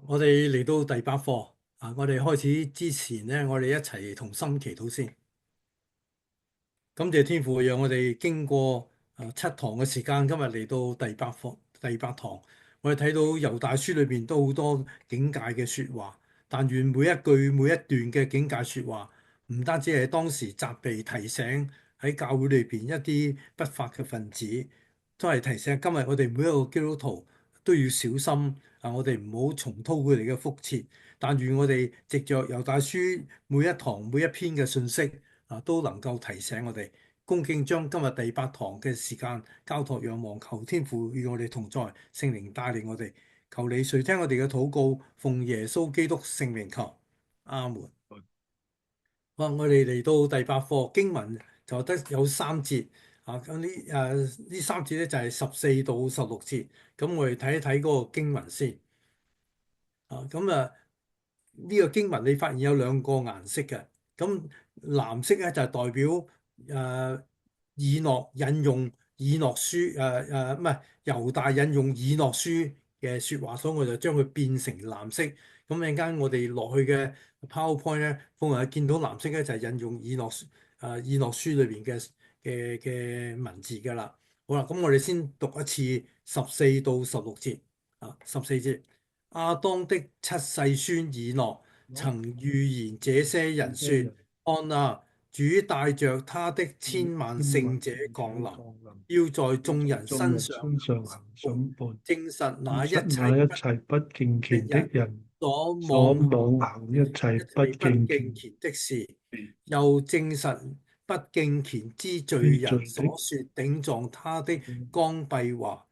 我哋嚟到第八課我哋開始之前呢，我哋一齊同心祈禱先。感謝天父，讓我哋經過七堂嘅時間，今日嚟到第八課第八堂，我哋睇到猶大書裏邊都好多警戒嘅説話，但願每一句每一段嘅警戒説話，唔單止係當時責備提醒喺教會裏邊一啲不法嘅分子，都係提醒今日我哋每一個基督徒都要小心我哋唔好重蹈佢哋嘅覆轍。但願我哋藉着猶大書每一堂每一篇嘅信息，都能夠提醒我哋，恭敬將今日第八堂嘅時間交託仰望，求天父與我哋同在，聖靈帶領我哋，求你垂聽我哋嘅禱告，奉耶穌基督聖名求，阿門。我哋嚟到第八課經文就得有三節咁呢三節咧就係14到16節，咁我哋睇一睇嗰個經文先。呢個經文你發現有兩個顏色嘅，咁藍色咧就係代表以諾引用以諾書唔係猶大引用以諾書嘅説話，所以我就將佢變成藍色。咁陣間我哋落去嘅 PowerPoint 咧，逢係見到藍色咧就係引用以諾書裏邊嘅文字㗎啦。好啦，咁我哋先讀一次14到16節14節。亞當的七世孫以諾曾預言這些人說：看啊，主帶着他的千萬聖者降臨，要在眾人身上行審判，證實那一切不敬虔的的人人所所妄行一切不不敬虔敬虔的事，又證實不敬虔之罪人所之罪的說頂撞他的剛愎話。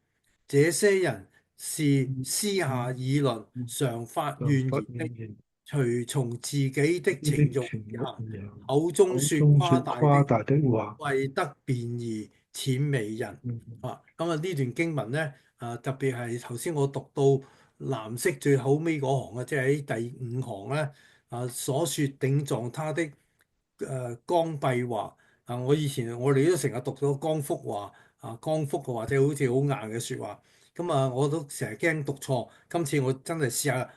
這些人是私下議論、常發律法怨言的，原人隨從自己的的情慾情欲而行，而行，口中說口中說誇大的，誇大的話。為得便宜，諂媚人。呢段經文咧，特別係頭先我讀到藍色最後尾嗰行即係喺第五行咧，所說頂撞他的剛愎話。我哋都成日讀咗剛愎話剛愎嘅或者好似好硬嘅説話。我都成日驚讀錯。今次我真係試下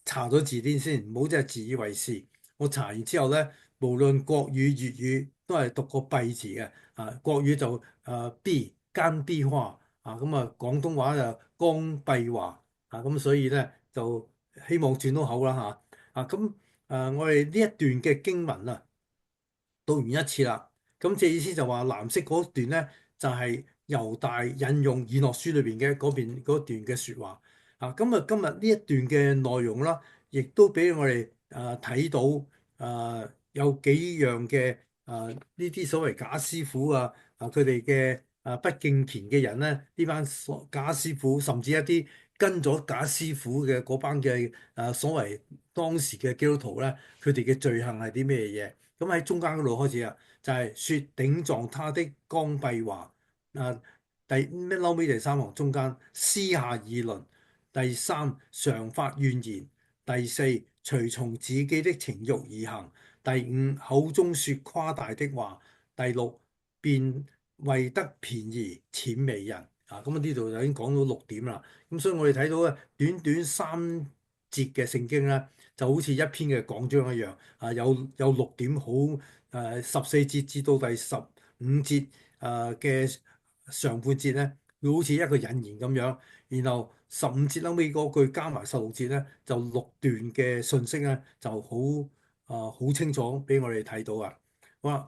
查咗字典先，唔好真係自以為是。我查完之後咧，無論國語、粵語都係讀個閉字嘅。國語就B 奸 B 花廣東話就剛愎話所以咧就希望轉到口啦我哋呢一段嘅經文讀完一次啦。即係意思就話藍色嗰段咧就係猶大引用以諾書裏邊嘅嗰段嘅説話今日呢一段嘅內容啦，亦都俾我哋睇到有幾樣嘅呢啲所謂假師傅佢哋嘅不敬虔嘅人咧，呢班假師傅甚至一啲跟咗假師傅嘅嗰班嘅所謂當時嘅基督徒咧，佢哋嘅罪行係啲咩嘢？咁喺中間嗰度開始就係説頂撞他的剛愎話。後尾第三行中間私下議論。第三，常發怨言。第四，隨從自己的情慾而行。第五，口中説誇大的話。第六，便為得便宜諂媚人。呢度就已經講到6點啦。所以我哋睇到咧，短短3節嘅聖經咧，就好似一篇嘅講章一樣有6點好14節至到第15節嘅上半節咧，會好似一個引言咁樣，然後15節後尾嗰句加埋16節咧，就6段嘅信息咧就好清楚俾我哋睇到好啦，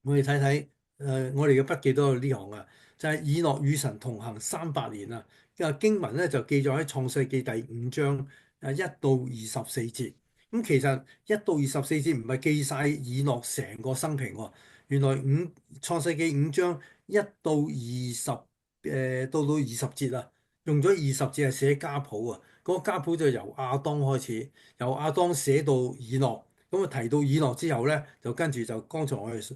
我哋睇睇我哋嘅筆記都有呢行就係以諾與神同行300年經文咧就記載喺創世記第5章1到24節。其實1到24節唔係記晒以諾成個生平喎。原來創世記5章1到20節用咗20節係寫家譜嗰個家譜就由亞當開始，由亞當寫到以諾。提到以諾之後咧，就跟住就剛才我哋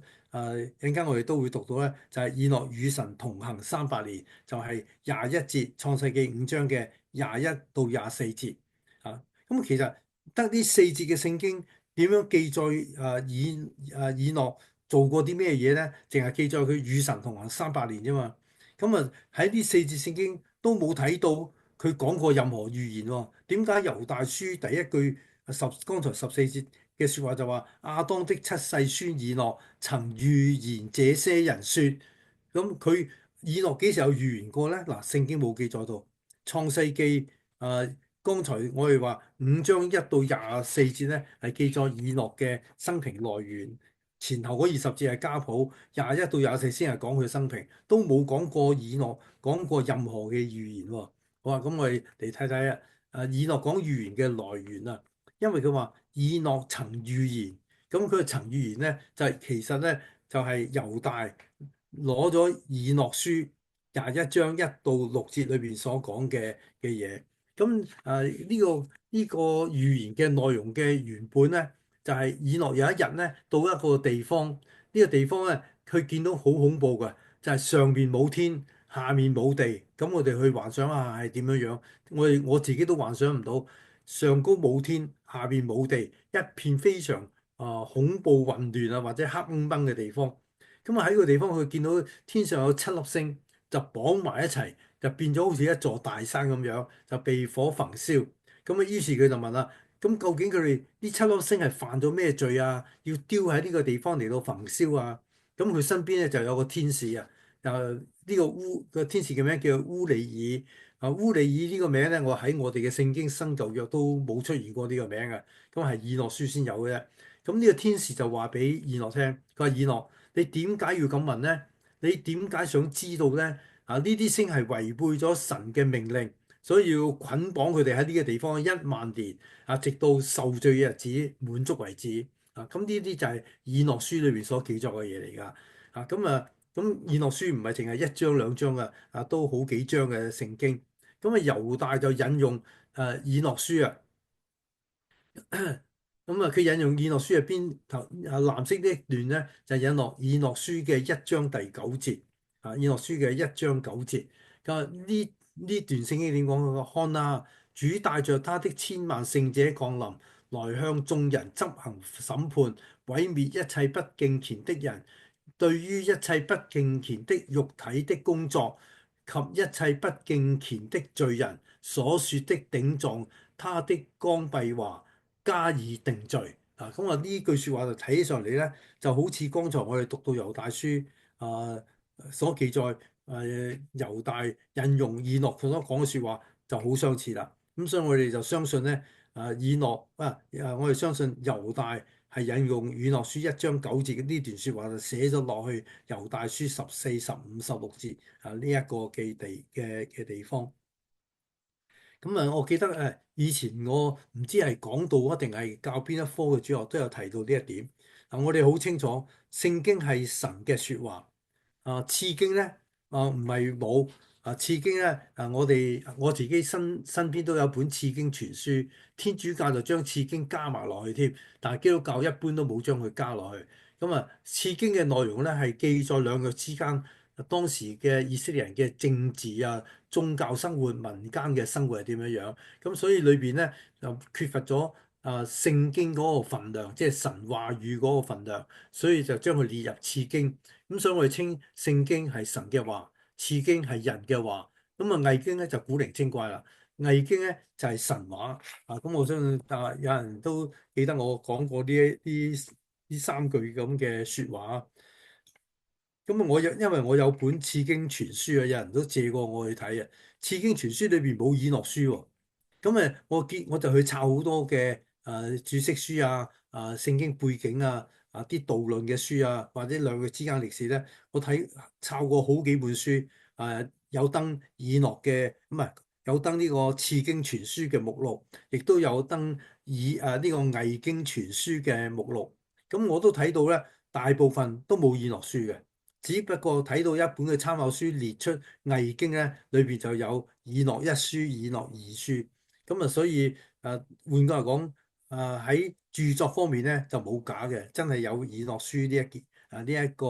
陣間我哋都會讀到咧，就係以諾與神同行300年，就係21節創世記5章嘅21到24節其實得呢4節嘅聖經點樣記載以諾做過啲咩嘢咧？淨係記載佢與神同行300年啫嘛。喺呢4節聖經都冇睇到佢講過任何預言喎。點解猶大書第一句剛才14節嘅説話就話亞當的七世孫以諾曾預言這些人説，咁佢以諾幾時有預言過咧？嗱，聖經冇記載到。創世記剛才我哋話5章1到24節咧係記載以諾嘅生平來源，前後嗰20節係家譜21到24先係講佢生平，都冇講過以諾講過任何嘅預言喎。好啊，咁我哋嚟睇睇啊，以諾講預言嘅來源啊，因為佢話以諾曾預言，咁佢曾預言咧就係、其實咧就係、猶大攞咗以諾書21章1到6節裏邊所講嘅嘢。咁呢個預言嘅內容嘅原本咧，就係以諾有一日咧到一個地方，呢個地方咧佢見到好恐怖嘅，就係上面冇天，下面冇地。咁我哋去幻想下係點樣樣，我自己都幻想唔到，上高冇天，下邊冇地，一片非常恐怖混亂啊或者黑掹掹嘅地方。咁啊喺個地方佢見到天上有7粒星，就綁埋一齊，就變咗好似一座大山咁樣，就被火焚燒。咁啊，於是佢就問啦：咁究竟佢哋呢7粒星係犯咗咩罪啊？要丟喺呢個地方嚟到焚燒啊？咁佢身邊咧就有個天使啊，呢個天使嘅名叫烏利爾。烏利爾呢個名咧，我哋嘅聖經新舊約都冇出現過呢個名嘅，咁係以諾書先有嘅啫。咁呢個天使就話俾以諾聽，佢話以諾，你點解要咁問咧？你點解想知道咧？呢啲星係違背咗神嘅命令，所以要捆綁佢哋喺呢個地方1萬年直到受罪嘅日子滿足為止。咁呢啲就係以諾書裏邊所記載嘅嘢嚟㗎。咁以諾書唔係淨係1章2章㗎，都好幾章嘅聖經。咁猶大就引用以諾書啊。咁佢引用以諾書入邊頭藍色呢一段咧，就引落以諾書嘅1章第9節。以諾書嘅1章9節，佢話呢段聖經點講？佢話看啊，主帶着他的千萬聖者降臨，來向眾人執行審判，毀滅一切不敬虔的人。對於一切不敬虔的肉體的工作及一切不敬虔的罪人所說的頂撞他的剛愎話，加以定罪。咁啊呢句説話就睇起上嚟咧，就好似剛才我哋讀到猶大書啊所記載猶大引用以諾佢所講嘅説話就好相似啦。咁所以我哋就相信咧以諾我哋相信猶大係引用以諾書1章9節嘅呢段説話就寫咗落去猶大書14、15、16節呢一個嘅地方。咁我記得以前我唔知係講道啊定係教邊一科嘅主學都有提到呢一點。我哋好清楚聖經係神嘅説話。次經咧唔係冇。次經咧我自己身邊都有本次經全書，天主教就將次經加埋落去添，但係基督教一般都冇將佢加落去。咁次經嘅內容咧係記載兩國之間當時嘅以色列人嘅政治宗教生活、民間嘅生活係點樣樣。咁所以裏邊咧就缺乏咗聖經嗰個份量，即係神話語嗰個份量，所以就將佢列入次經。咁所以我哋稱聖經係神嘅話，次經係人嘅話。咁偽經咧就古靈精怪啦，偽經咧就係神話。咁我相信有人都記得我講過呢3句咁嘅説話。咁因為我有本次經全書有人都借過我去睇啊。次經全書裏邊冇以諾書喎。咁我就去抄好多嘅注釋書聖經背景啲導論嘅書或者兩個之間歷史咧，我抄過好幾本書有登以諾嘅，唔係有登呢個次經全書嘅目錄，亦都有登呢個偽經全書嘅目錄。咁我都睇到咧，大部分都冇以諾書嘅。只不過睇到一本嘅參考書列出偽經咧，裏邊就有以諾一書、以諾二書。咁所以換句話講，喺著作方面咧就冇假嘅，真係有以諾書呢一件呢一個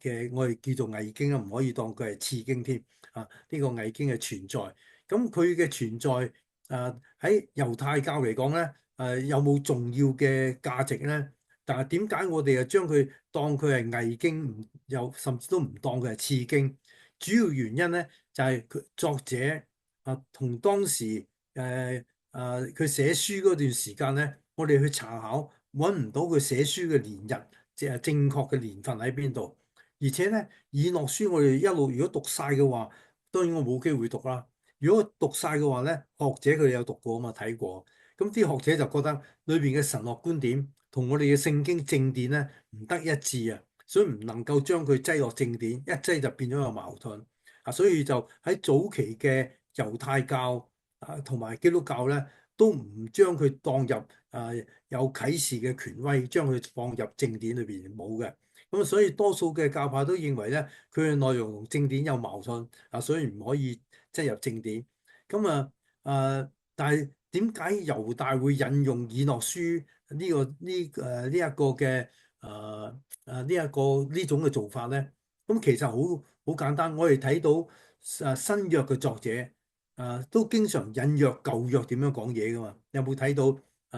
嘅我哋叫做偽經唔可以當佢係次經添。呢個偽經嘅存在，咁佢嘅存在喺猶太教嚟講咧有冇重要嘅價值咧？但係點解我哋又將佢當佢係偽經，甚至都唔當佢係次經？主要原因咧就係佢作者同當時佢寫書嗰段時間咧，我哋去查考揾唔到佢寫書嘅年日，即係正確嘅年份喺邊度。而且咧，以諾書我哋一路如果讀晒嘅話，當然我冇機會讀啦。如果讀晒嘅話咧，學者佢哋有讀過啊嘛，睇過。咁啲學者就覺得裏邊嘅神學觀點同我哋嘅聖經正典咧唔得一致啊，所以唔能夠將佢擠落正典，一擠就變咗有矛盾啊。所以就喺早期嘅猶太教同埋基督教咧，都唔將佢當入有啟示嘅權威，將佢放入正典裏邊冇嘅。咁所以多數嘅教派都認為咧，佢嘅內容同正典有矛盾啊，所以唔可以擠入正典。咁但係點解猶大會引用以諾書呢一個嘅呢一個呢種嘅做法咧？咁其實好簡單，我哋睇到新約嘅作者都經常引約舊約點樣講嘢噶嘛？有冇睇到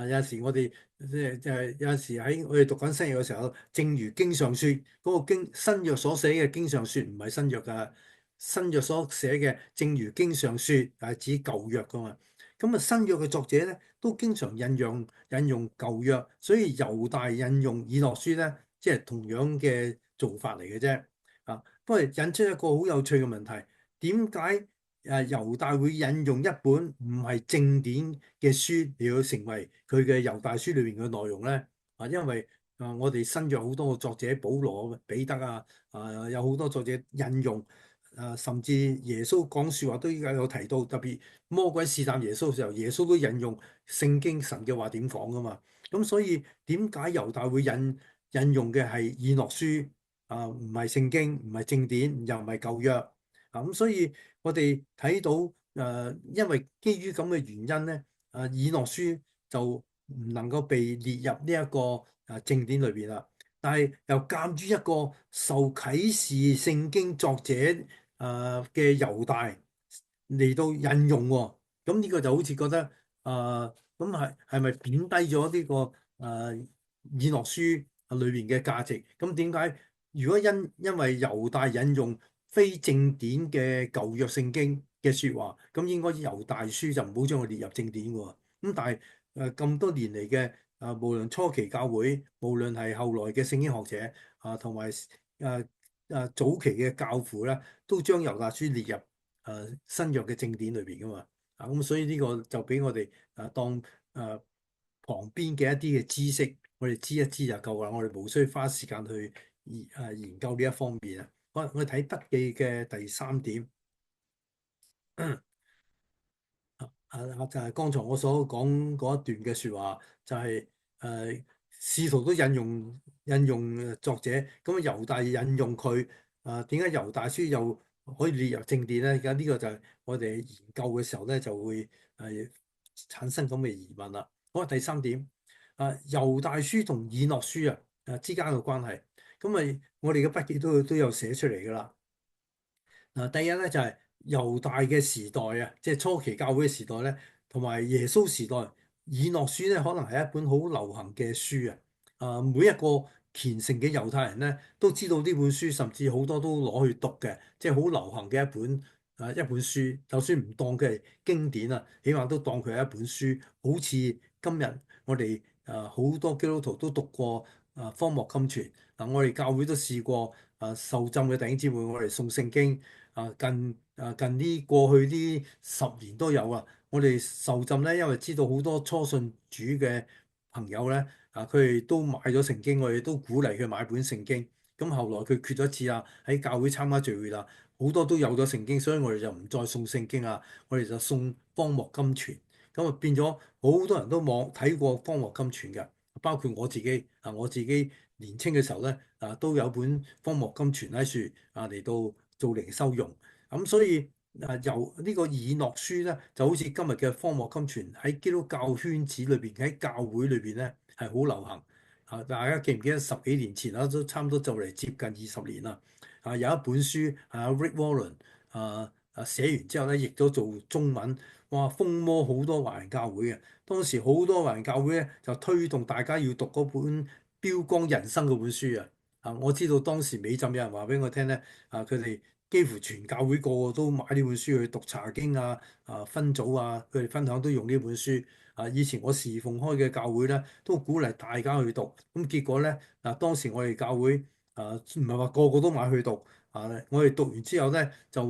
有陣時我哋即係有陣時喺我哋讀緊新約嘅時候，正如經上説嗰個新約所寫嘅經上説唔係新約噶，新約所寫嘅正如經上説係指舊約噶嘛？咁新約嘅作者咧都經常引用舊約，所以猶大引用以諾書咧，即係同樣嘅做法嚟嘅啫。不過引出一個好有趣嘅問題，點解猶大會引用一本唔係正典嘅書嚟到成為佢嘅猶大書裏邊嘅內容咧？因為我哋新約好多個作者，保羅、彼得有好多作者引用甚至耶穌講説話都依家有提到，特別魔鬼試探耶穌嘅時候，耶穌都引用聖經神嘅話點講噶嘛。咁所以點解猶大會引用嘅係以諾書唔係聖經，唔係正典，又唔係舊約咁，所以我哋睇到因為基於咁嘅原因咧，以諾書就唔能夠被列入呢一個正典裏邊啦。但係又鑑於一個受啟示聖經作者嘅猶大嚟到引用喎，咁呢個就好似覺得咁係咪貶低咗呢個以諾書裏邊嘅價值？咁點解如果因為猶大引用非正典嘅舊約聖經嘅説話，咁應該猶大書就唔好將佢列入正典喎？咁但係咁多年嚟嘅無論初期教會，無論係後來嘅聖經學者同埋早期嘅教父咧，都將猶大書列入新約嘅正典裏邊噶嘛。咁所以呢個就俾我哋當旁邊嘅一啲嘅知識，我哋知一知就夠啦。我哋無需花時間去研究呢一方面啊。我哋睇筆記嘅第三點。就係剛才我所講嗰一段嘅説話，就係試圖都引用作者，咁猶大引用佢點解猶大書又可以列入正典咧？而家呢個就係我哋研究嘅時候咧，就會產生咁嘅疑問啦。好，第三點猶大書同以諾書之間嘅關係，咁我哋嘅筆記都有寫出嚟㗎啦。第一咧就係猶大嘅時代即係初期教會嘅時代咧，同埋耶穌時代，以諾書咧可能係一本好流行嘅書啊！每一個虔誠嘅猶太人咧都知道呢本書，甚至好多都攞去讀嘅，即係好流行嘅一本書。就算唔當佢係經典啊，起碼都當佢係一本書。好似今日我哋好多基督徒都讀過荒漠甘泉我哋教會都試過受浸嘅弟兄姊妹，我哋送聖經。近呢過去呢10年都有啊！我哋受浸咧，因為知道好多初信主嘅朋友咧，佢哋都買咗聖經，我哋都鼓勵佢買本聖經。咁後來佢決咗志喺教會參加聚會啦，好多都有咗聖經，所以我哋就唔再送聖經啊，我哋就送荒漠甘泉。咁變咗好多人都睇過荒漠甘泉嘅，包括我自己我自己年青嘅時候咧都有本荒漠甘泉喺樹嚟到做靈修用。所以由呢個以諾書咧，就好似今日嘅荒漠甘泉喺基督教圈子裏邊，喺教會裏邊咧係好流行大家記唔記得十幾年前都差唔多就嚟接近20年啦。有一本書Rick Warren 寫完之後咧，譯咗做中文，哇，風魔好多華人教會嘅。當時好多華人教會咧就推動大家要讀嗰本標光人生嗰本書我知道當時美浸有人話俾我聽咧佢哋幾乎全教會個個都買呢本書去讀查經啊，分組啊，佢哋分享都用呢本書。以前我侍奉開嘅教會咧，都鼓勵大家去讀。咁結果咧，當時我哋教會唔係話個個都買去讀。我哋讀完之後咧，就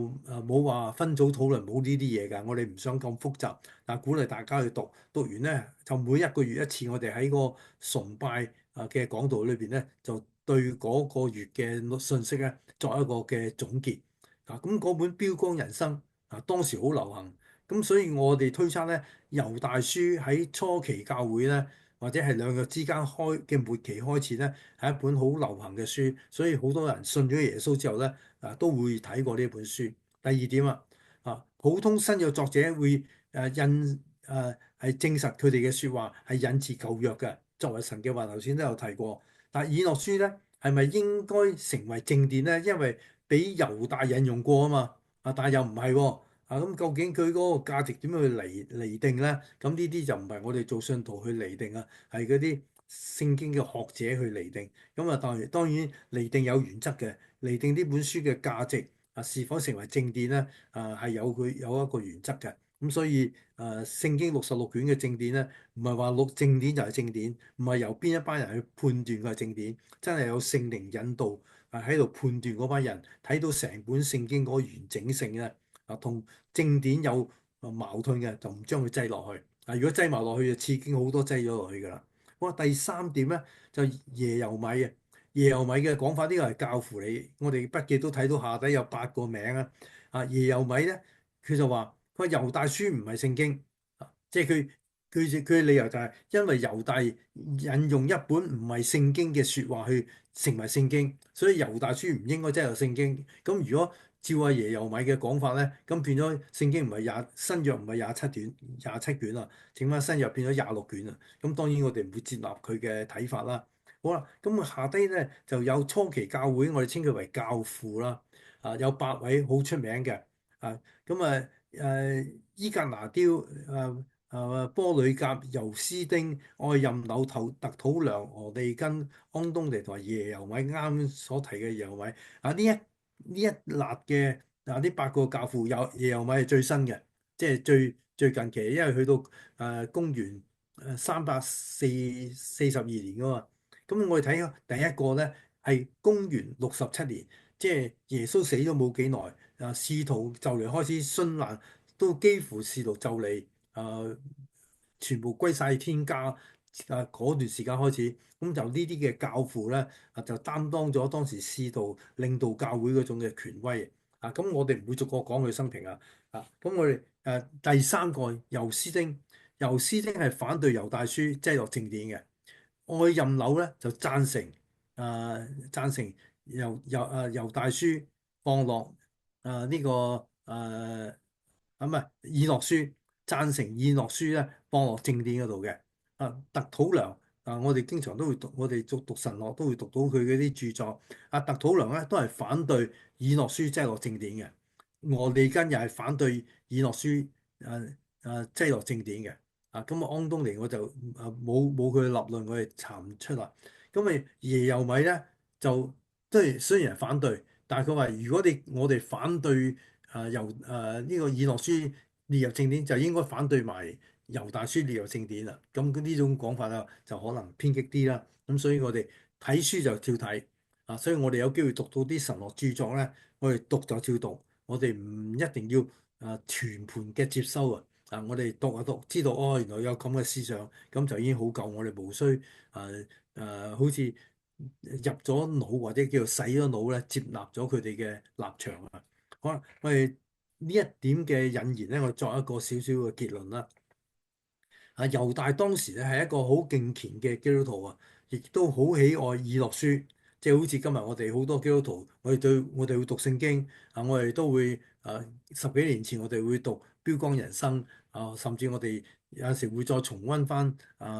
冇話分組討論，冇呢啲嘢㗎。我哋唔想咁複雜，但鼓勵大家去讀。讀完咧，就每一個月一次，我哋喺個崇拜嘅講道裏邊咧，就對嗰個月嘅信息咧作一個嘅總結。咁嗰本《標光人生》當時好流行。咁所以我哋推測咧，猶大書喺初期教會咧，或者係兩約之間開嘅末期開始咧，係一本好流行嘅書，所以好多人信咗耶穌之後咧，都會睇過呢本書。第二點普通新約作者會係證實佢哋嘅説話係引自舊約嘅，作為神嘅話，頭先都有提過。但係以諾書咧，係咪應該成為正典咧？因為俾猶大引用過啊嘛，但係又唔係喎。咁究竟佢嗰個價值點樣去釐定咧？咁呢啲就唔係我哋做信徒去釐定啊，係嗰啲聖經嘅學者去釐定。咁當然釐定有原則嘅，釐定呢本書嘅價值是否成為正典咧？係有一個原則嘅。咁所以聖經66卷嘅正典咧，唔係話錄正典就係正典，唔係由邊一班人去判斷佢係正典，真係有聖靈引導喺度判斷嗰班人睇到成本聖經嗰個完整性咧。同正典有矛盾嘅，就唔將佢擠落去。如果擠埋落去，就次經好多擠咗落去㗎啦。好啊，第三點咧就耶柔米嘅耶柔米嘅講法，呢個係教父你。我哋筆記都睇到下底有8個名啊。耶柔米咧，佢就話佢話猶大書唔係聖經。即係佢嘅理由就係因為猶大引用一本唔係聖經嘅説話去成為聖經，所以猶大書唔應該真係聖經。咁如果照阿耶柔米嘅講法咧，咁變咗聖經唔係新約唔係廿七卷啊，剩翻新約變咗26卷啊。咁當然我哋唔會接納佢嘅睇法啦。好啦，咁下低咧就有初期教會，我哋稱佢為教父啦。有8位好出名嘅。咁伊格拿雕、波呂甲、尤斯丁、愛任紐、特土良、俄利根、安東尼同埋耶柔米，啱所提嘅耶柔米。呢一辣嘅呢8個教父有耶柔米係最新嘅，即係最近期，因為去到公元342年噶嘛。咁我哋睇第一個咧係公元67年，即係耶穌死咗冇幾耐。使徒就嚟開始殉難，都幾乎使徒就嚟全部歸晒天家。嗰段時間開始，咁就呢啲嘅教父咧就擔當咗當時使徒領導教會嗰種嘅權威。咁我哋唔會逐個講佢生平啊。咁我哋第三個尤斯丁係反對猶大書擠落正典嘅。愛任紐咧就贊成猶大書放落呢個唔係以諾書，贊成以諾書咧放落正典嗰度嘅。特土良我哋經常都會讀，我哋讀神學都會讀到佢嗰啲著作。特土良咧都係反對以諾書擠落正典嘅。俄利根又係反對以諾書擠落正典嘅。咁安東尼我就冇佢嘅立論，我哋查唔出啦。咁耶柔米咧就都係雖然係反對，但係佢話如果我哋反對由呢個以諾書列入正典，就應該反對埋猶大書列入正典啦。咁呢種講法啊就可能偏激啲啦。咁所以我哋睇書就照睇。所以我哋有機會讀到啲神學著作咧，我哋讀就照讀，我哋唔一定要全盤嘅接收啊。我哋讀一讀，知道原來有咁嘅思想，咁就已經好夠，我哋無需好似入咗腦或者叫做洗咗腦咧，接納咗佢哋嘅立場啊。好啦，我哋呢一點嘅引言咧，我作一個少少嘅結論啦。猶大當時咧係一個好敬虔嘅基督徒啊，亦都好喜愛以諾書，即係好似今日我哋好多基督徒，我哋會讀聖經我哋都會十幾年前我哋會讀標光人生甚至我哋有陣時會再重溫翻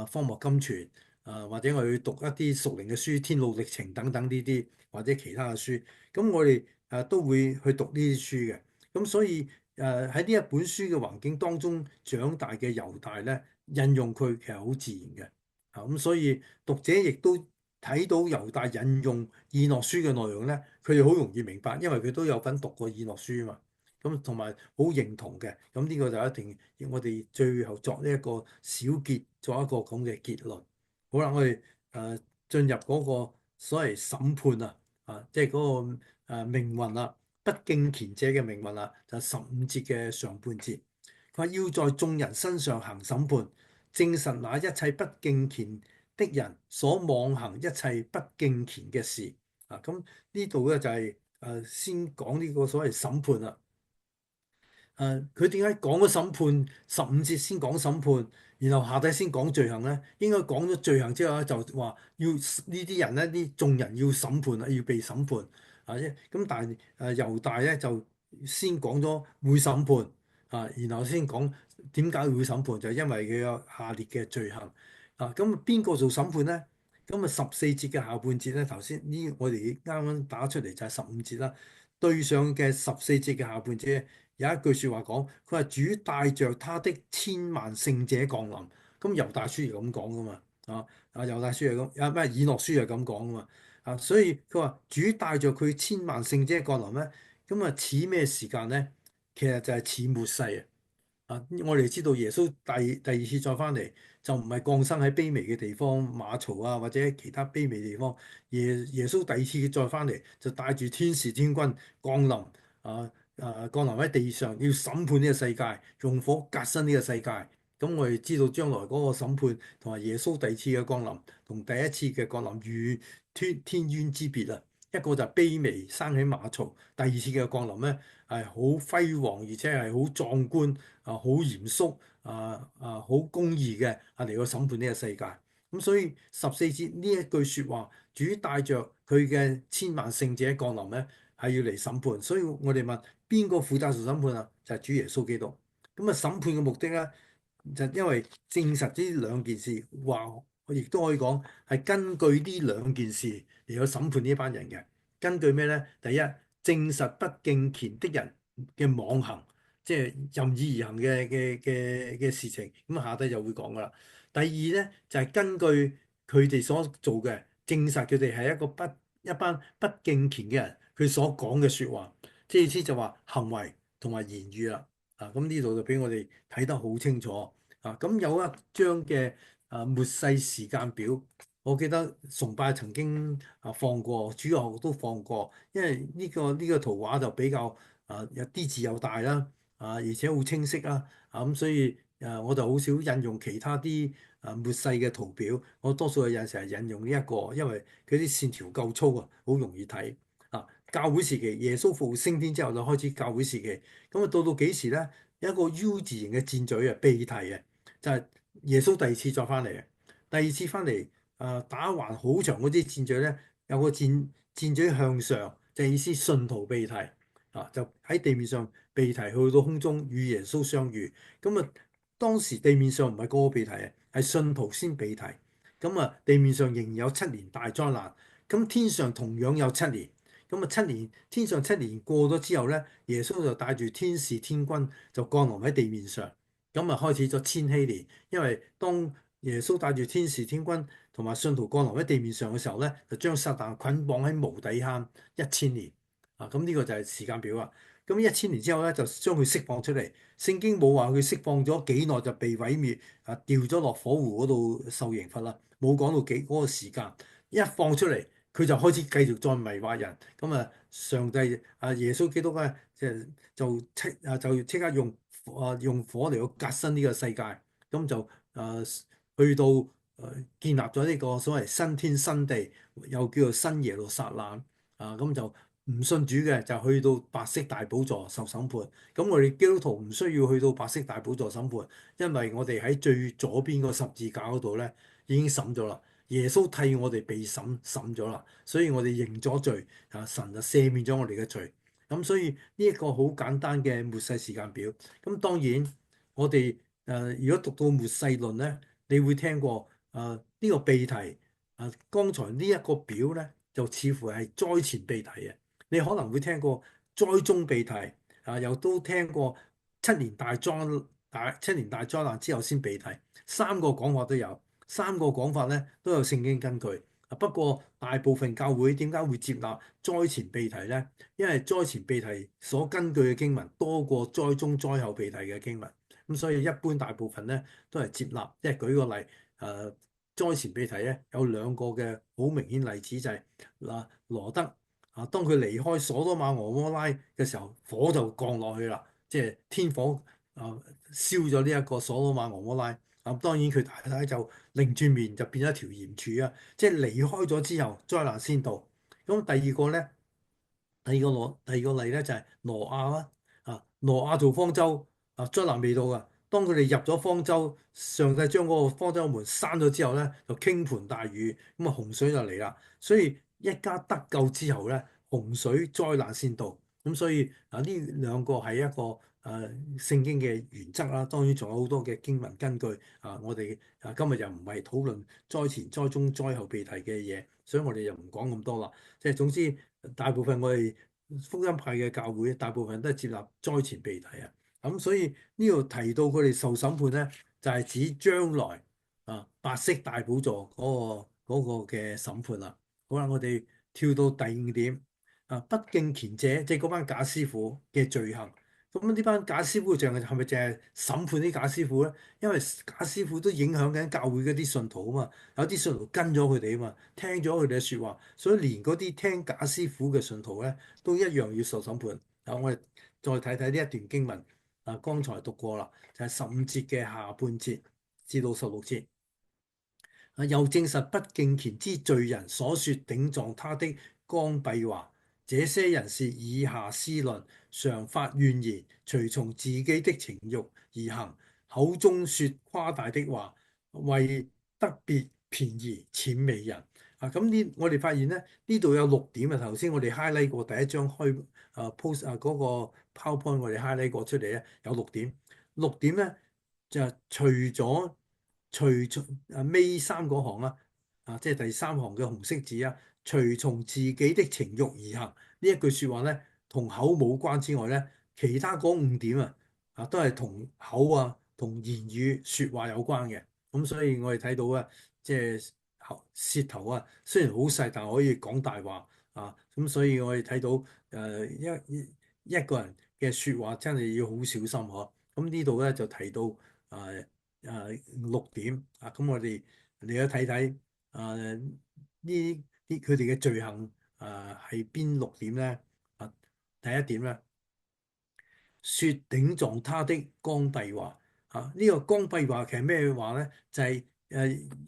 荒漠甘泉或者我哋會讀一啲屬靈嘅書，天路歷程等等呢啲或者其他嘅書，咁我哋都會去讀呢啲書嘅。咁所以喺呢一本書嘅環境當中長大嘅猶大咧，引用佢其實好自然嘅。咁所以讀者亦都睇到猶大引用以諾書嘅內容咧，佢哋好容易明白，因為佢都有份讀過以諾書啊嘛。咁同埋好認同嘅，咁呢個就一定要我哋最後作呢一個小結，作一個咁嘅結論。好啦，我哋進入嗰個所謂審判啊，即係嗰個命運啊，不敬虔者嘅命運啊，就係15節嘅上半節。佢話要在眾人身上行審判，證實那一切不敬虔的人所妄行一切不敬虔嘅事。咁呢度咧就係先講呢個所謂審判啦。佢點解講咗審判15節先講審判，然後下底先講罪行咧？應該講咗罪行之後咧，就話要呢啲人咧，啲眾人要審判啊，要被審判咁但係猶大咧就先講咗會審判然後先講點解會審判，就係因為佢有下列嘅罪行咁邊個做審判咧？咁14節嘅下半節咧，頭先呢我哋啱啱打出嚟就係15節啦，對上嘅14節嘅下半節。有一句説話講，佢話主帶着他的千萬聖者降臨。咁猶大書係咁講噶嘛？猶大書係咁，咩以諾書係咁講噶嘛？所以佢話主帶着佢千萬聖者降臨咧，咁似咩時間咧？其實就係似末世啊！我哋知道耶穌第二次再翻嚟，就唔係降生喺卑微嘅地方馬槽啊，或者其他卑微地方。耶穌第二次再翻嚟，就帶住天使天軍降臨降臨喺地上，要審判呢個世界，用火革新呢個世界。咁我哋知道將來嗰個審判同埋耶穌第二次嘅降臨，同第一次嘅降臨與天淵之別啊！一個就係卑微生喺馬槽，第二次嘅降臨咧係好輝煌，而且係好壯觀好嚴肅好公義嘅嚟到審判呢個世界。咁所以14節呢一句説話，主帶着佢嘅千萬聖者降臨咧，係要嚟審判。所以我哋問邊個負責做審判啊？就係主耶穌基督。咁審判嘅目的咧，就因為證實呢兩件事，話我亦都可以講係根據呢兩件事嚟去審判呢班人嘅。根據咩咧？第一，證實不敬虔的人嘅妄行，即係任意而行嘅事情。咁下低就會講噶啦。第二咧就係根據佢哋所做嘅，證實佢哋係一班不敬虔嘅人，佢所講嘅説話，即係意思就話行為同埋言語啦。咁呢度就俾我哋睇得好清楚咁有一張嘅末世時間表，我記得崇拜曾經放過，主日學都放過，因為呢個圖畫就比較有啲字又大啦而且好清晰啦咁所以我就好少引用其他啲末世嘅圖表，我多數有時係引用呢一個，因為佢啲線條夠粗好容易睇教會時期，耶穌復活升天之後就開始教會時期，咁到幾時咧？有一個 U 字形嘅箭嘴被提就係耶穌第二次再翻嚟第二次翻嚟打橫好長嗰啲箭嘴咧，有個箭嘴向上，就意思信徒被提就喺地面上被提去到空中與耶穌相遇。咁當時地面上唔係個個被提係信徒先被提。咁地面上仍然有7年大災難，咁天上同樣有7年。咁天上7年過咗之後咧，耶穌就帶住天使天軍就降臨喺地面上，咁開始咗千禧年。因為當耶穌帶住天使天軍同埋信徒降臨喺地面上嘅時候咧，就將撒但捆綁喺無底坑1000年咁呢個就係時間表啊。咁1000年之後咧，就將佢釋放出嚟。聖經冇話佢釋放咗幾耐就被毀滅掉咗落火湖嗰度受刑罰啦，冇講到嗰個時間。一放出嚟，佢就開始繼續再迷惑人。咁上帝耶穌基督咧，就即刻用火嚟到革新呢個世界。咁就去到建立咗呢個所謂新天新地，又叫做新耶路撒冷咁就唔信主嘅就去到白色大寶座受審判。咁我哋基督徒唔需要去到白色大寶座審判，因為我哋喺最左邊個十字架嗰度咧已經審咗啦。耶穌替我哋被審咗啦，所以我哋認咗罪神就赦免咗我哋嘅罪。咁所以呢一個好簡單嘅末世時間表。咁當然我哋如果讀到末世論咧，你會聽過呢個被提剛才呢一個表咧，就似乎係災前被提嘅。你可能會聽過災中被提又都聽過7年大災難之後先被提，三個講法都有，三個講法咧都有聖經根據不過大部分教會點解會接納災前被提呢？因為災前被提所根據嘅經文多過災中災後被提嘅經文，咁所以一般大部分咧都係接納。即係舉個例，災前被提咧有兩個嘅好明顯例子就係羅德當佢離開所多瑪俄摩拉嘅時候，火就降落去啦，即係天火啊燒咗呢一個所多瑪俄摩拉。當然佢太太就擰轉面就變咗條鹽柱啊！即係離開咗之後，災難先到。咁第二個咧，第二個例咧就係挪亞啦。挪亞做方舟災難未到噶。當佢哋入咗方舟，上帝將嗰個方舟門閂咗之後咧，就傾盆大雨，咁啊洪水就嚟啦。所以一家得救之後咧，洪水災難先到。咁所以呢兩個係一個聖經嘅原則啦。當然仲有好多嘅經文根據我哋今日又唔係討論災前、災中、災後被提嘅嘢，所以我哋又唔講咁多啦。即係總之，大部分我哋福音派嘅教會，大部分都係接納災前被提啊。咁所以呢度提到佢哋受審判咧，就係指將來白色大寶座嗰個嘅審判啦。好啦，我哋跳到第五點不敬虔者，即係嗰班假師傅嘅罪行。咁呢班假師傅嘅罪行係咪淨係審判啲假師傅咧？因為假師傅都影響緊教會嗰啲信徒啊嘛，有啲信徒跟咗佢哋啊嘛，聽咗佢哋嘅説話，所以連嗰啲聽假師傅嘅信徒咧，都一樣要受審判。我哋再睇睇呢一段經文剛才讀過啦，就係15節嘅下半節至到16節。又證實不敬虔之罪人所說頂撞他的剛愎話，這些人是以下思論，常發怨言，隨從自己的情慾而行，口中說誇大的話，為得別便宜諂媚人。咁我哋發現咧，呢度有6點啊。頭先我哋 highlight 過第一張post 嗰個 PowerPoint，我哋 highlight 過出嚟咧，有6點。6點咧就除咗尾三嗰行啦，即係第三行嘅紅色字啊，隨從自己的情慾而行呢一句説話咧，同口冇關之外咧，其他嗰5點都係同口同言語説話有關嘅。咁所以我哋睇到即係舌頭雖然好細，但係可以講大話咁所以我哋睇到一個人嘅説話真係要好小心嗬。咁呢度咧就提到6點咁我哋嚟咗睇睇佢哋嘅罪行係邊6點咧？第一點咧，說頂撞他的剛愎話呢個剛愎話其實咩話咧？就係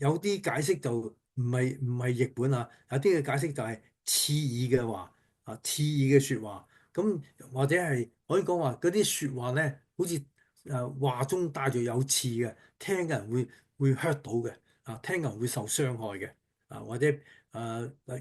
有啲解釋就唔係譯本有啲嘅解釋就係刺耳嘅話刺耳嘅説話。咁或者係可以講話嗰啲説話咧，好似話中帶住有刺嘅，聽嘅人會 hurt 到嘅聽嘅人會受傷害嘅或者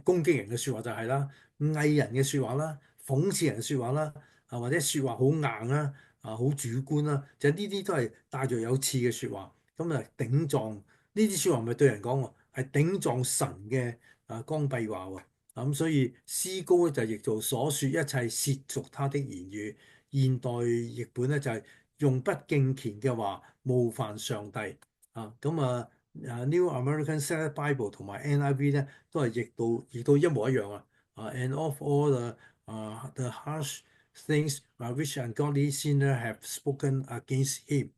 攻擊人嘅説話就係啦，偽人嘅説話啦，諷刺人嘅説話啦或者説話好硬好主觀就呢啲都係帶住有刺嘅説話。咁頂撞呢啲説話唔係對人講喎，係頂撞神嘅剛愎話喎。咁所以詩高咧就譯做所說一切褻瀆他的言語。現代譯本咧就係用不敬虔嘅話冒犯上帝New American Standard Bible 同埋 NIV 咧都係譯到一模一樣And of all the harsh things which ungodly sinners have spoken against him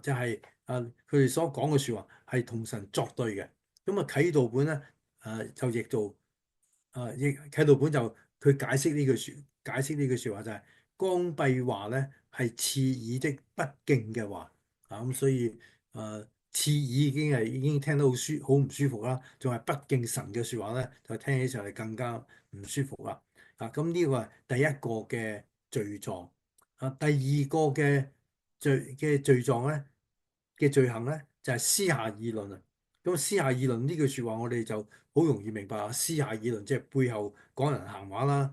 就係佢哋所講嘅説話係同神作對嘅。啟導本咧就譯做啟導本就佢解釋呢句説話就係剛愎話咧係刺耳的不敬嘅話咁所以刺耳已經聽得好唔舒服啦，仲係不敬神嘅説話咧，就聽起上嚟更加唔舒服啦咁呢個係第一個嘅罪狀第二個嘅罪狀咧嘅罪行咧就係私下議論咁私下議論呢句説話，我哋就好容易明白私下議論即係背後講人閒話啦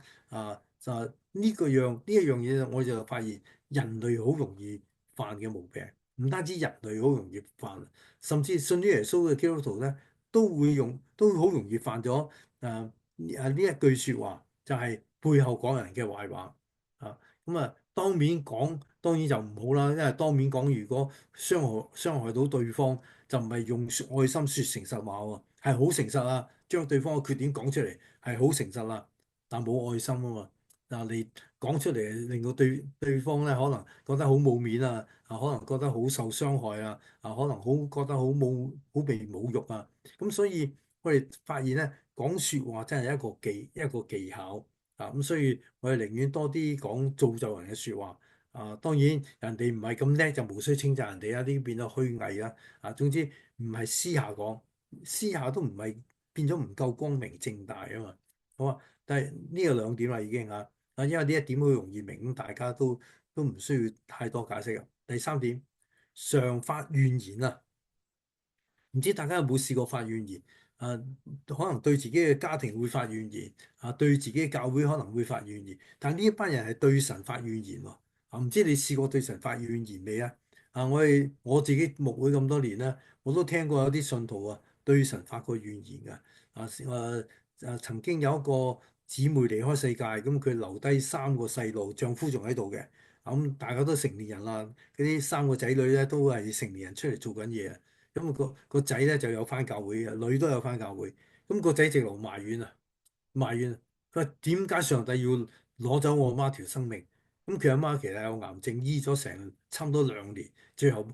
就呢一樣嘢，我就發現人類好容易犯嘅毛病。唔單止人類好容易犯，甚至信咗耶穌嘅基督徒咧，都好容易犯咗呢一句説話，就係背後講人嘅壞話當面講當然就唔好啦，因為當面講如果傷害到對方，就唔係用愛心説誠實話喎，係好誠實啊，將對方嘅缺點講出嚟係好誠實啦，但冇愛心啊嘛。嗱，你講出嚟令到對方咧可能覺得好冇面啊，可能覺得好受傷害啊，可能覺得好被侮辱啊。咁所以我哋發現咧，講説話真係一個技巧啊。咁所以我哋寧願多啲講造就人嘅説話。當然人哋唔係咁叻就無需稱讚人哋啊，呢啲變咗虛偽啦。總之唔係私下講，私下都唔係變咗唔夠光明正大啊嘛。好啊，但係呢個兩點啦已經因為呢一點好容易明，咁大家都唔需要太多解釋啊。第三點，常發怨言啊。唔知大家有冇試過發怨言？啊，可能對自己嘅家庭會發怨言，對自己嘅教會可能會發怨言，但呢一班人係對神發怨言喎。唔知你試過對神發怨言未啊？我自己牧會咁多年啦，我都聽過有啲信徒對神發過怨言㗎。曾經有一個姊妹離開世界，咁佢留低三個細路，丈夫仲喺度嘅。大家都成年人啦，嗰啲三個仔女咧都係成年人出嚟做緊嘢啊。咁個仔咧就有返教會嘅，女都有返教會。咁個仔直頭埋怨啊，埋怨啊，佢話點解上帝要攞走我媽條生命？咁佢阿媽其實有癌症，醫咗成差唔多2年，最後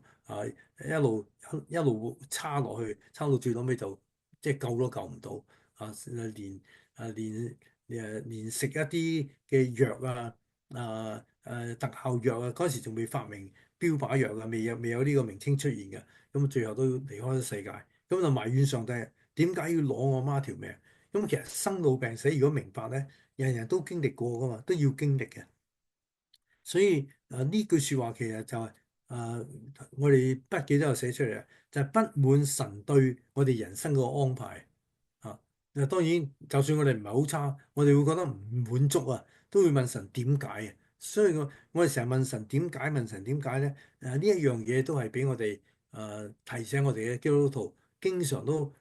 一路差落去，差到最後尾就即係救都救唔到。連連食一啲嘅藥特效藥嗰時仲未發明標靶藥未有呢個名稱出現嘅。咁最後都離開咗世界。咁就埋怨上帝點解要攞我媽條命？咁其實生老病死如果明白咧，人人都經歷過噶嘛，都要經歷嘅。所以呢句説話其實就係、我哋筆記都有寫出嚟嘅，就係、不滿神對我哋人生個安排啊。當然，就算我哋唔係好差，我哋會覺得唔滿足啊，都會問神點解啊。所以我哋成日問神點解，問神點解咧？呢一樣嘢都係俾我哋提醒我哋嘅基督徒，經常都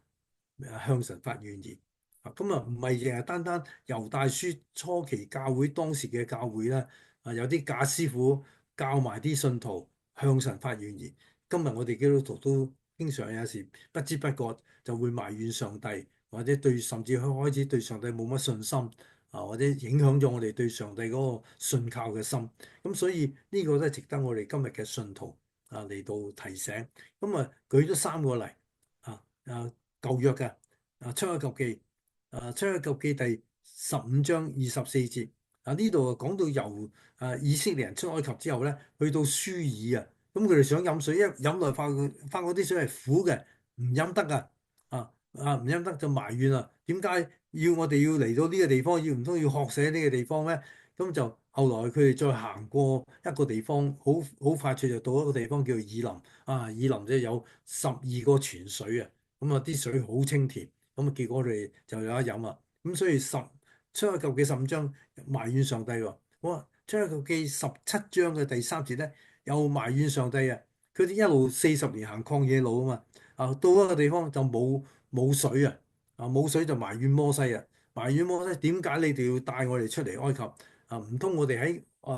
向神發怨言。咁唔係淨係單單猶大書初期教會當時嘅教會啦。有啲假師傅教埋啲信徒向神發怨言。今日我哋基督徒都經常有時不知不覺就會埋怨上帝，或者甚至開始對上帝冇乜信心或者影響咗我哋對上帝嗰個信靠嘅心。咁所以呢個都係值得我哋今日嘅信徒嚟到提醒。舉咗3個例舊約嘅出埃及記出埃及記第15章24節。呢度講到由以色列人出埃及之後咧，去到書珥啊，咁佢哋想飲水，一飲落發覺啲水係苦嘅，唔飲得唔飲得就埋怨啦。點解我哋要嚟到呢個地方？唔通要學死呢個地方咩？咁就後來佢哋再行過一個地方，好快脆就到一個地方叫以林。以林即係有12個泉水啊，咁啲水好清甜，咁結果我哋就有得飲啊。咁所以出埃及記15章埋怨上帝喎。出埃及記17章嘅第3節咧，又埋怨上帝啊。佢哋一路40年行曠野路啊嘛。到一個地方就冇水啊。冇水就埋怨摩西啊。埋怨摩西點解你哋要帶我哋出嚟埃及？唔通我哋喺我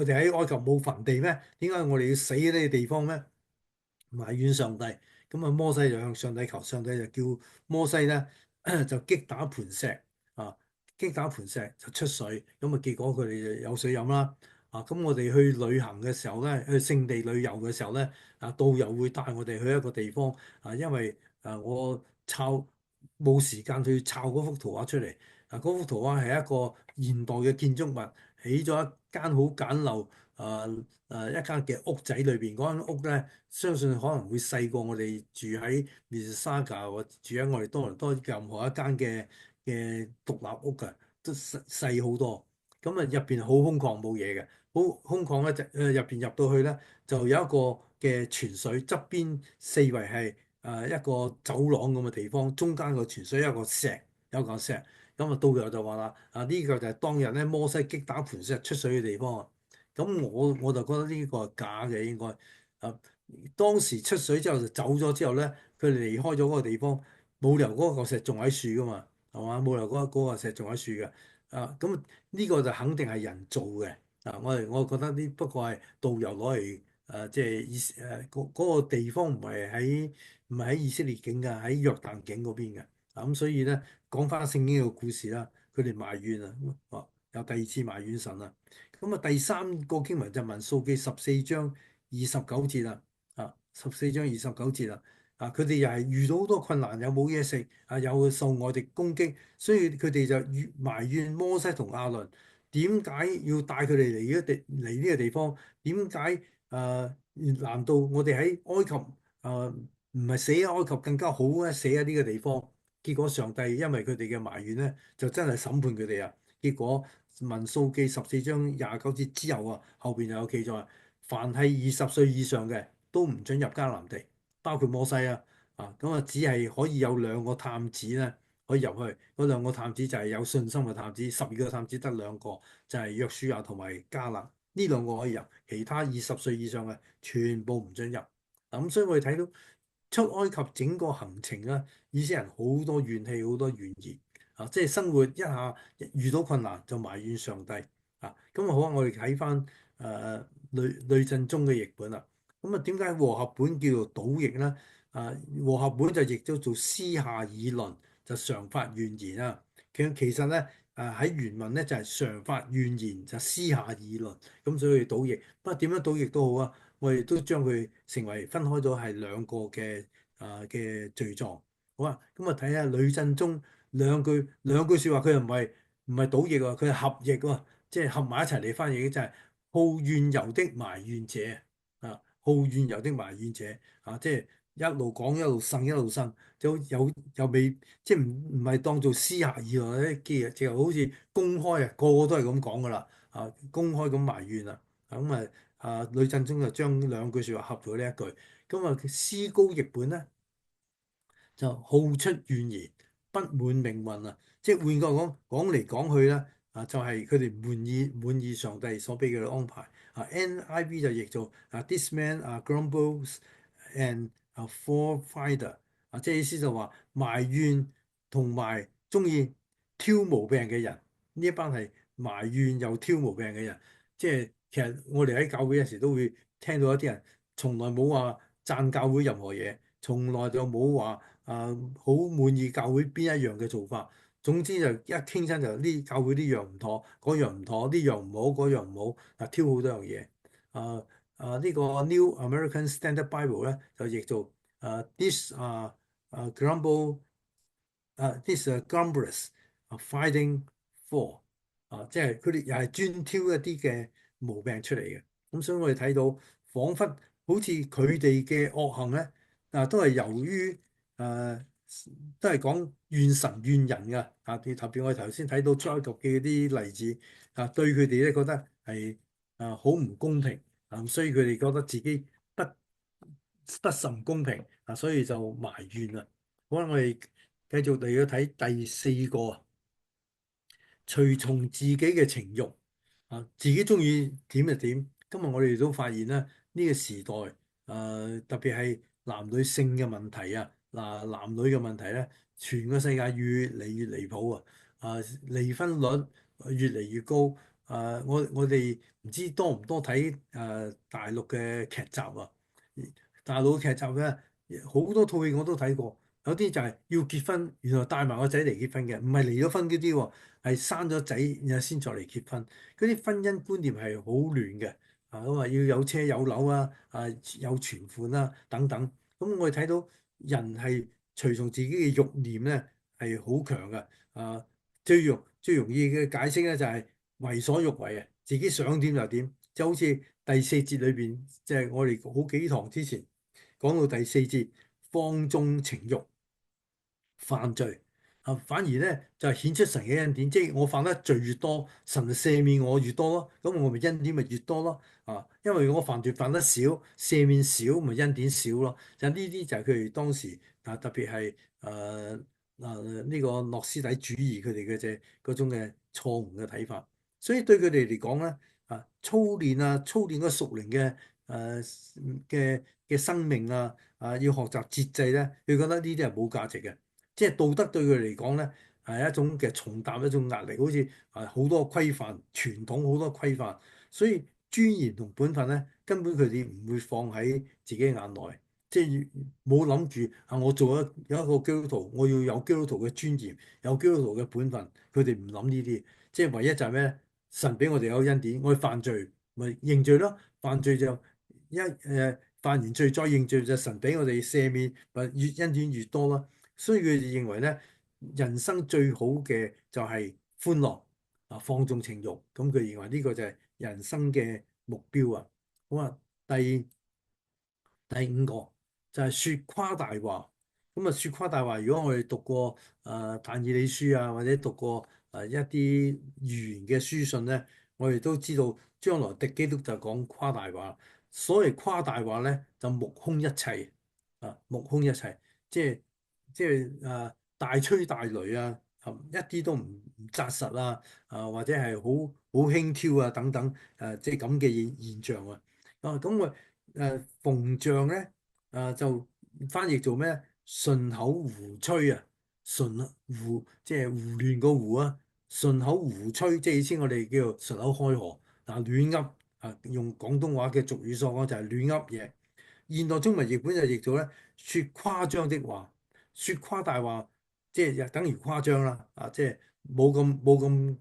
哋喺埃及冇墳地咩？點解我哋要死喺呢個地方咩？埋怨上帝。摩西就向上帝求，上帝就叫摩西咧就擊打磐石啊，擊打磐石就出水。結果佢哋就有水飲啦。咁我哋去旅行嘅時候咧，去聖地旅遊嘅時候咧，導遊會帶我哋去一個地方。因為我冇時間去抄嗰幅圖畫出嚟。嗰幅圖畫係一個現代嘅建築物，起咗一間好簡陋一間嘅屋仔裏邊。嗰間屋咧，相信可能會細過我哋住喺 Mississauga 或住喺我哋多倫多任何一間嘅獨立屋㗎，都細好多。入邊好空曠冇嘢嘅，好空曠咧，入邊入到去咧就有一個嘅泉水，側邊四圍係一個走廊咁嘅地方，中間個泉水有嚿石。導遊就話啦，呢個就係當日咧摩西擊打磐石出水嘅地方啊。我就覺得呢個係假嘅，應該當時出水之後就走咗之後咧，佢哋離開咗嗰個地方，冇理由嗰嚿石仲喺樹噶嘛，係嘛？冇理由嗰個石仲喺樹嘅。咁呢個就肯定係人做嘅。我覺得呢不過係導遊攞嚟即係嗰個地方唔係喺以色列境㗎，喺約旦境嗰邊嘅。咁所以咧，講翻聖經嘅故事啦，佢哋埋怨啊，有第二次埋怨神啊。咁啊，第三個經文就民數記14章29節啦。14章29節啦。佢哋又係遇到好多困難，又冇嘢食，又受外敵攻擊，所以佢哋就埋怨摩西同亞倫，點解要帶佢哋嚟呢個地方？點解難道我哋喺埃及唔係死喺埃及更加好咧？死喺呢個地方？結果上帝因為佢哋嘅埋怨咧，就真係審判佢哋啊！結果民數記14章29節之後啊，後邊又有記載，凡係20歲以上嘅都唔准入迦南地，包括摩西啊。咁啊，只係可以有兩個探子咧可以入去。嗰兩個探子就係有信心嘅探子，12個探子得兩個，就係約書亞同埋迦勒。呢兩個可以入，其他20歲以上嘅全部唔准入。咁所以我哋睇到出埃及整個行程啦，以色列人好多怨氣，好多怨言。即係生活一下遇到困難就埋怨上帝。咁啊好啊，我哋睇翻呂振中嘅譯本啦。咁啊，點解和合本叫做倒譯咧？和合本就譯咗做私下議論，就常發怨言啊。其實咧，喺原文咧就係常發怨言，就私下議論。咁所以倒譯，不過點樣倒譯都好啊，我哋都將佢成為分開咗係兩個嘅罪狀。好啊，咁啊睇下呂振中兩句説話，佢又唔係倒譯喎，佢係合譯喎，即係合埋一齊嚟翻譯，就係好怨尤的埋怨者。好怨尤的埋怨者。即係一路講一路呻一路呻，又未即係唔係當做私下議論咧，就好似公開啊，個個都係咁講噶啦。公開咁埋怨啊。咁呂振中就將兩句説話合咗呢一句。咁詩高譯本咧就好出怨言，不滿命運啊！即係換句講，講嚟講去咧，就係佢哋滿意上帝所俾佢嘅安排。NIV 就譯做This man grumbles and forefighter。即係意思就話埋怨同埋中意挑毛病嘅人，呢一班係埋怨又挑毛病嘅人。即係其實我哋喺教會有時都會聽到一啲人從來冇話讚教會任何嘢，從來就冇話好滿意教會邊一樣嘅做法。總之就一傾親就呢教會呢樣唔妥，嗰樣唔妥，呢樣唔好，嗰樣唔好。挑好多樣嘢。呢個 New American Standard Bible 咧就譯做this grumble this grumblers fighting for。即係佢哋又係專挑一啲嘅毛病出嚟嘅。咁所以我哋睇到彷彿好似佢哋嘅惡行咧，都係由於都係講怨神怨人㗎。特別我哋頭先睇到出埃及嘅啲例子。對佢哋咧覺得係好唔公平。所以佢哋覺得自己不不甚公平。所以就埋怨啦。好啦，我哋繼續嚟到睇第四個。隨從自己嘅情慾。自己中意點就點。今日我哋都發現咧，呢個時代特別係男女性嘅問題啊。男女嘅問題咧，全個世界越嚟越離譜啊！離婚率越嚟越高。我哋唔知多唔多睇大陸嘅劇集啊？大陸嘅劇集咧，好多套戲我都睇過。有啲就係要結婚，原來帶埋個仔嚟結婚嘅，唔係離咗婚嗰啲喎，係生咗仔然後先再嚟結婚。嗰啲婚姻觀念係好亂嘅。咁話要有車有樓啊，有存款啊等等。咁我哋睇到人係隨從自己嘅慾念咧係好強嘅。最容易嘅解釋咧就係為所欲為啊，自己想點就點。就好似第四節裏邊，即係我哋好幾堂之前講到第四節，放縱情慾犯罪。反而咧就係顯出神嘅恩典，即係我犯得罪越多，神就赦免我越多咯。咁我咪恩典咪越多咯。因為我犯得少，赦免少，咪恩典少咯。就呢啲就係佢哋當時特別係呢個諾斯底主義佢哋嘅啫嗰種嘅錯誤嘅睇法。所以對佢哋嚟講咧，操練個屬靈嘅生命要學習節制咧，佢覺得呢啲係冇價值嘅。即係道德對佢嚟講咧係一種嘅重擔，一種壓力，好似好多規範傳統，好多規範。所以尊嚴同本分咧根本佢哋唔會放喺自己眼內，即係冇諗住啊！我做有一個基督徒，我要有基督徒嘅尊嚴，有基督徒嘅本分，佢哋唔諗呢啲，即係唯一就係咩？神俾我哋有恩典，我哋犯罪咪認罪咯，犯罪就犯完罪再認罪就神俾我哋赦免，咪越恩典越多啦。所以佢哋認為咧，人生最好嘅就係歡樂啊，放縱情慾，咁佢認為呢個就係人生嘅目標啊。好啊，第五個就係説誇大話。咁啊，説誇大話，如果我哋讀過但以理書啊，或者讀過一啲預言嘅書信咧，我哋都知道將來敵基督就講誇大話。所謂誇大話咧，就目空一切啊，目空一切，即係大吹大擂啊，一啲都唔紮實啊，或者係好輕佻啊等等即係咁嘅現象啊。咁我逢象咧就翻譯做咩？順口胡吹啊，順即係胡亂個胡啊，順口胡吹，即係意思我哋叫做順口開河亂噏用廣東話嘅俗語所講就係亂噏嘢。現代中文譯本就譯做咧，説誇張的話，説誇大話，即係等於誇張啦，即係冇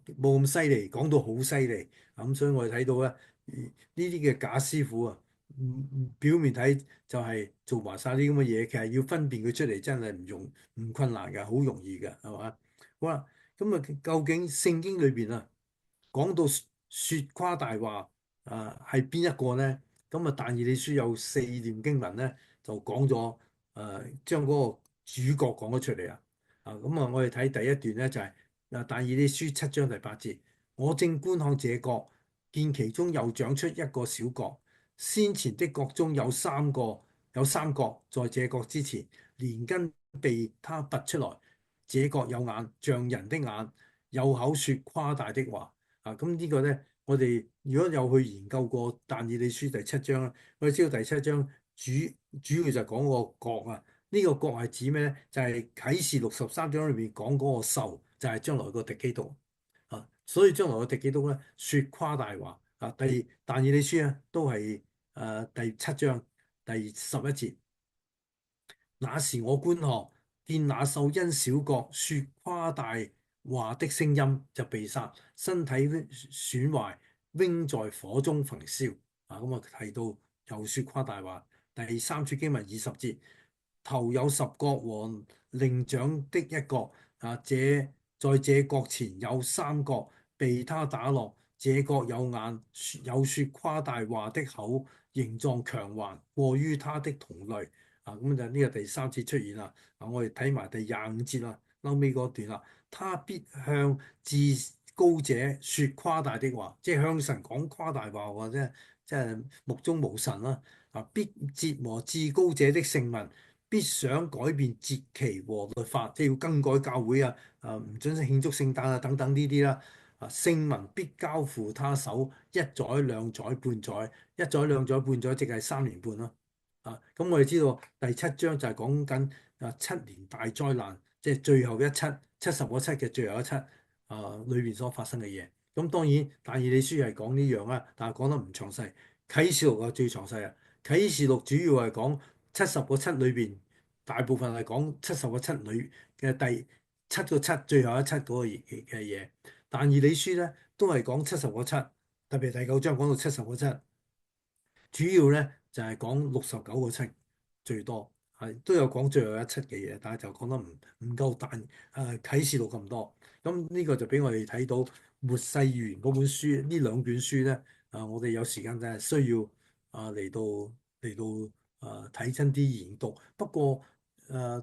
咁犀利，講到好犀利，咁所以我哋睇到咧，呢啲嘅假師傅啊，表面睇就係做埋晒啲咁嘅嘢，其實要分辨佢出嚟真係唔困難㗎，好容易㗎，係嘛？好啦，咁啊，究竟聖經裏邊啊講到説誇大話係邊一個咧？咁啊，但以理書有4段經文咧，就講咗將嗰個主角講咗出嚟啊！咁啊，我哋睇第一段咧就係但以理書7章第8節，我正觀看這國，見其中又長出一個小國，先前的國中有三國在這國之前，連根被他拔出來，這國有眼像人的眼，有口説誇大的話。咁呢個咧，我哋如果有去研究過但以理書第七章啦，我哋知道第七章主主要就係講個國啊。呢個國係指咩咧？就係啟示錄13章裏面講嗰個獸，就係將來個敵基督所以將來個敵基督咧，説誇大話但以理書咧都係第七章第11節。那時我觀看，見那獸因小國説誇大話的聲音就被殺，身體損壞，扔在火中焚燒。咁啊提到又説誇大話。第三處經文20節，頭有10角和另長的一角。在這角前有3角被他打落，這角有眼，有説誇大話的口，形狀強橫，過於他的同類。咁就呢個第三次出現啦。我哋睇埋第25節啦，後尾嗰段啦，他必向至高者説誇大的話，即係向神講誇大話，或者即係目中無神啦。必折磨至高者的聖民，必想改變節期和律法，即係要更改教會唔準慶祝聖誕等等呢啲啦。聖民必交付他手1載2載半載，1載2載半載，即係3年半咯。咁我哋知道第七章就係講緊7年大災難，即係最後一七70個七嘅最後一七裏邊所發生嘅嘢。咁當然但以理書係講呢樣啦，但係講得唔詳細。啟示錄啊最詳細啊，啟示錄主要係講70個七裏邊，大部分係講70個七裏嘅第7個七最後一七嗰個嘅嘢。但以理書咧都係講70個七，特別第9章講到70個七。主要咧就係講69個七最多，都有講最後一七嘅嘢，但係就講得唔夠大啟示錄咁多。咁呢個就俾我哋睇到末世預言嗰本書，呢兩卷書咧我哋有時間真係需要嚟到睇真啲研讀。不過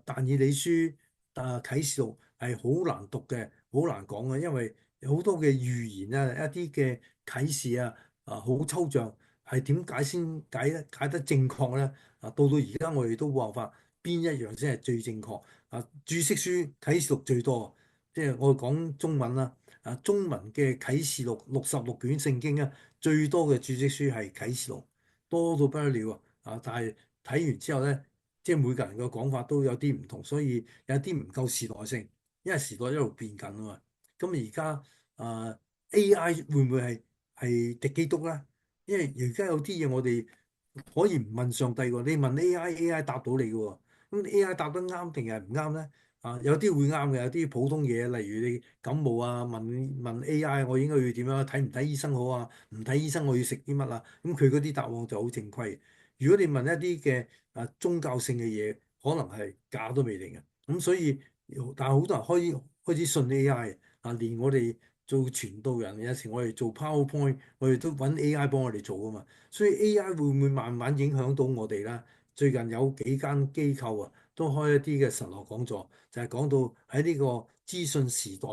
但以理書啟示錄係好難讀嘅，好難講嘅，因為有好多嘅預言一啲嘅啟示好抽象。係點解先解得正確咧？到而家我哋都冇辦法邊一樣先係最正確。注釋書啟示錄最多，即係我講中文啦。中文嘅啟示錄66卷聖經最多嘅注釋書係啟示錄，多到不得了但係睇完之後咧，即係每個人嘅講法都有啲唔同，所以有啲唔夠時代性，因為時代一路變緊啊嘛。咁而家AI 會唔會係敵基督咧？因為而家有啲嘢我哋可以唔問上帝喎，你問 AI，AI 答到你嘅喎。咁 AI 答得啱定係唔啱咧？啊，有啲會啱嘅，有啲普通嘢，例如你感冒啊，問 AI，我應該要點樣睇唔睇醫生好啊？唔睇醫生我要食啲乜啊？咁佢嗰啲答案就好正規。如果你問一啲嘅宗教性嘅嘢，可能係假都未定嘅。咁所以，但係好多人開始信 AI 啊，連我哋做傳道人有時我哋做 PowerPoint，我哋都揾 AI 幫我哋做啊嘛。所以 AI 會唔會慢慢影響到我哋咧？最近有幾間機構啊，都開一啲嘅神學講座，就係講到喺呢個資訊時代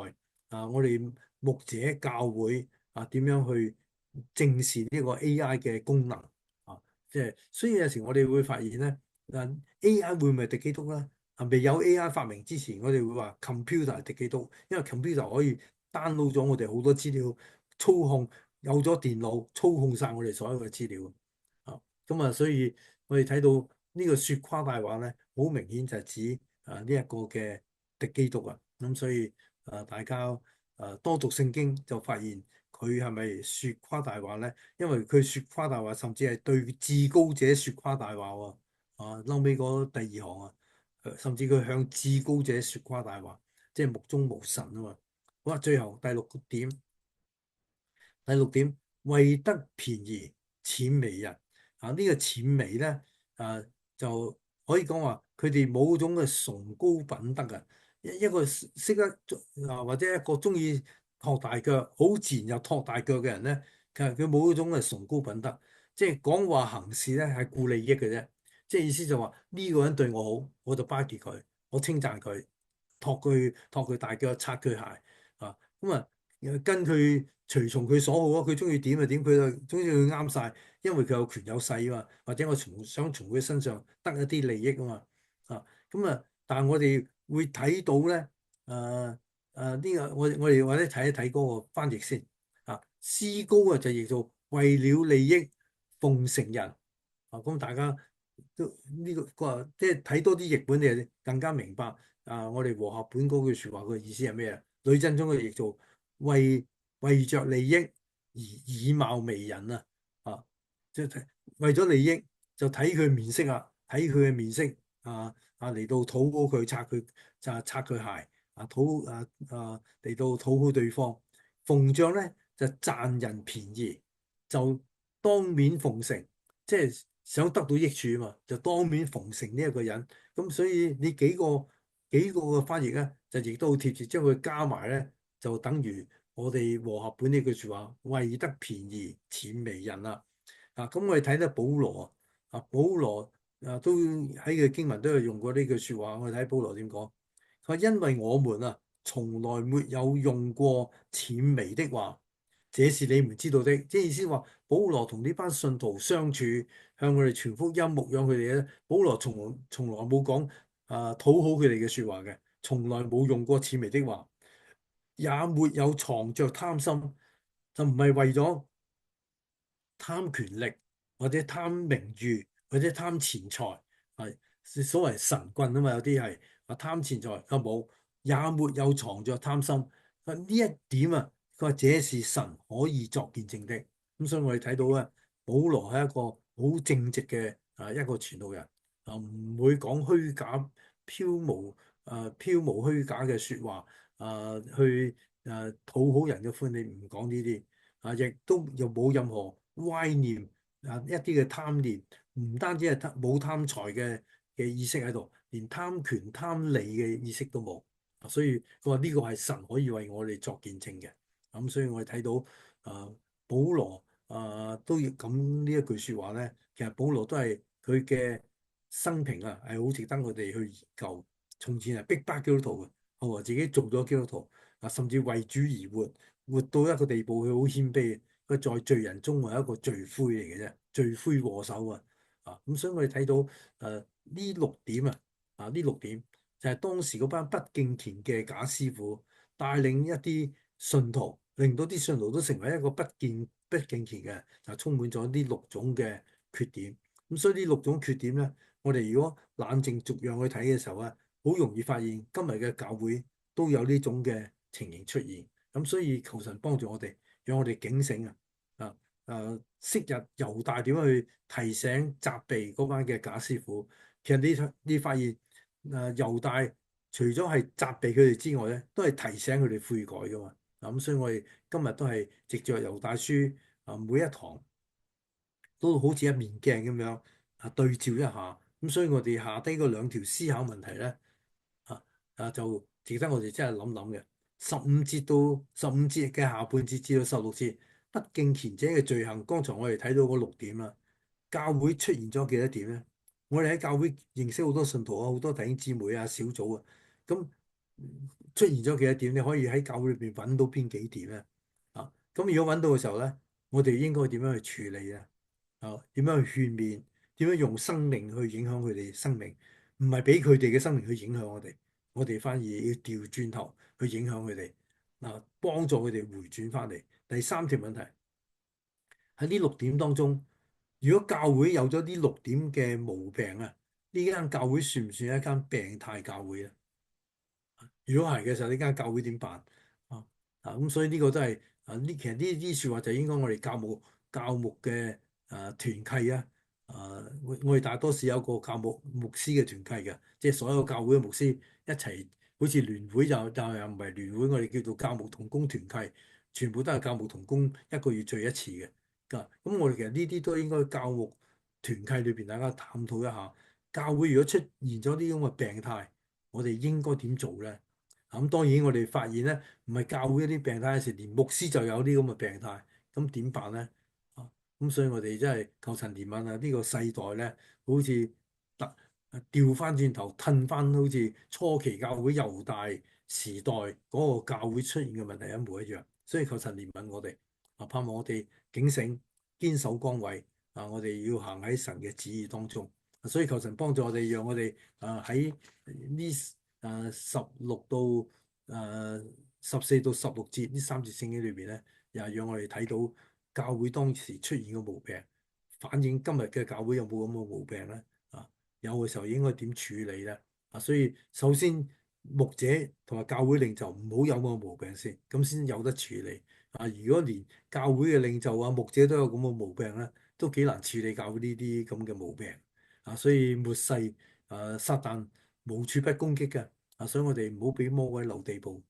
啊，我哋牧者教會啊點樣去正視呢個 AI 嘅功能啊，即係所以有時我哋會發現咧，AI 會唔會係敵基督咧？啊，未有 AI 發明之前，我哋會話 computer 係敵基督，因為 computer 可以 download 咗我哋好多資料，操控有咗電腦操控晒我哋所有嘅資料啊。咁啊，所以我哋睇到呢個説誇大話咧，好明顯就係指呢一個嘅敵基督啊。咁所以大家多讀聖經就發現佢係咪説誇大話咧？因為佢説誇大話，甚至係對至高者説誇大話喎。啊，後尾嗰第二行啊，甚至佢向至高者説誇大話，即係目中無神啊嘛。好啦，最後點。第六點，為得便宜諂媚人啊！呢個諂媚咧啊，就可以講話佢哋冇種嘅崇高品德啊！一個識得或者一個中意托大腳，好自然又托大腳嘅人咧，其實佢冇嗰種嘅崇高品德，即係講話行事咧係顧利益嘅啫。即係意思就話呢個人對我好，我就巴結佢，我稱讚佢，托佢大腳，擦佢鞋啊！咁啊〜跟佢隨從佢所好啊！佢中意點就點，佢就中意佢啱晒，因為佢有權有勢啊嘛。或者我想從佢身上得一啲利益啊嘛。啊，咁啊，但係我哋會睇到咧，呢個我哋或者睇一睇嗰個翻譯先啊。詩高啊就譯做為了利益奉承人啊。咁大家都呢個即係睇多啲譯本，你就更加明白啊。我哋和合本嗰句説話嘅意思係咩啊？呂振中嘅譯做。為為着利益而以貌媚人啊！啊，即係為咗利益就睇佢面色啊，睇佢嘅面色嚟到討好佢，擦佢鞋嚟到討好對方。逢將咧就賺人便宜，就當面奉承，即係想得到益處啊嘛，就當面奉承呢一個人。咁所以你幾個嘅翻譯咧，就亦都好貼切，將佢加埋咧。就等於我哋和合本呢句説話，為得便宜諂媚人啦。咁我哋睇得保羅保羅都喺佢經文都有用過呢句説話。我哋睇保羅點講，佢話因為我們從來沒有用過諂媚的話，這是你們知道的。即係意思話，保羅同呢班信徒相處，向佢哋傳福音、牧養佢哋咧，保羅從來冇講討好佢哋嘅説話嘅，從來冇用過諂媚的話。也沒有藏着貪心，就唔係為咗貪權力或者貪名譽或者貪錢財，係所謂神棍啊嘛，有啲係貪錢財，佢冇，也沒有藏着貪心。呢一點啊，佢話這是神可以作見證的。咁所以我哋睇到啊，保羅係一個好正直嘅一個傳道人唔會講虛假飄無虛假嘅説話去討好人嘅歡喜，唔講呢啲亦都又冇任何歪念一啲嘅貪念，唔單止係冇貪財嘅意識喺度，連貪權貪利嘅意識都冇。所以佢話呢個係神可以為我哋作見證嘅。咁所以我哋睇到保羅都要咁呢一句説話咧，其實保羅都係佢嘅生平係好值得我哋去研究。從前係逼迫基督徒嘅，後來自己做咗基督徒甚至為主而活，活到一個地步，佢好謙卑，佢在罪人中係一個罪魁嚟嘅啫，罪魁禍首咁所以我哋睇到呢六點呢六點就係當時嗰班不敬虔嘅假師傅帶領一啲信徒，令到啲信徒都成為一個不敬虔嘅，就充滿咗呢六種嘅缺點。咁所以呢六種缺點咧，我哋如果冷靜逐樣去睇嘅時候好容易發現今日嘅教會都有呢種嘅情形出現。咁所以求神幫助我哋，讓我哋警醒昔日猶大點樣去提醒責備嗰班嘅假師傅。其實你發現猶大除咗係責備佢哋之外咧，都係提醒佢哋悔改噶嘛。咁所以我哋今日都係藉着猶大書每一堂都好似一面鏡咁樣對照一下。咁所以我哋下低嗰兩條思考問題咧。就值得我哋真係諗諗嘅。15節嘅下半節至到16節，不敬虔者嘅罪行。剛才我哋睇到嗰6點啦，教會出現咗幾多點咧？我哋喺教會認識好多信徒啊，好多弟兄姊妹啊，小組啊，咁出現咗幾多點？你可以喺教會裏邊揾到邊幾點咧？咁如果揾到嘅時候咧，我哋應該點樣去處理咧？點樣去勸勉？點樣用生命去影響佢哋生命？唔係俾佢哋嘅生命去影響我哋。我哋反而要調轉頭去影響佢哋，幫助佢哋回轉翻嚟。第三條問題喺呢六點當中，如果教會有咗呢六點嘅毛病啊，呢間教會算唔算係一間病態教會咧？如果係嘅時候，呢間教會點辦？啊咁，所以呢個都係其實呢啲説話就應該我哋教牧嘅團契啊，我哋大多數有一個教牧師嘅團契嘅，即係所有教會嘅牧師一齊，好似聯會就又唔係聯會，我哋叫做教牧同工團契，全部都係教牧同工一個月聚一次嘅。咁我哋其實呢啲都應該教牧團契裏邊大家探討一下，教會如果出現咗啲咁嘅病態，我哋應該點做咧？咁當然我哋發現咧，唔係教會一啲病態嘅時，連牧師就有啲咁嘅病態，咁點辦咧？咁所以我哋真係求神憐憫啊！呢個世代咧，好似特調翻轉頭，褪翻好似初期教會猶大時代嗰個教會出現嘅問題一模一樣。所以求神憐憫我哋，盼望我哋警醒，堅守崗位。我哋要行喺神嘅旨意當中。所以求神幫助我哋，讓我哋喺呢16到14到16節呢3節聖經裏邊咧，又係讓我哋睇到教會當時出現嘅毛病，反映今日嘅教會有冇咁嘅毛病咧？有嘅時候應該點處理咧？所以首先牧者同埋教會領袖唔好有咁嘅毛病先，咁先有得處理。如果連教會嘅領袖牧者都有咁嘅毛病咧，都幾難處理教會呢啲咁嘅毛病。所以末世撒旦無處不攻擊嘅。所以我哋唔好俾魔鬼留地步。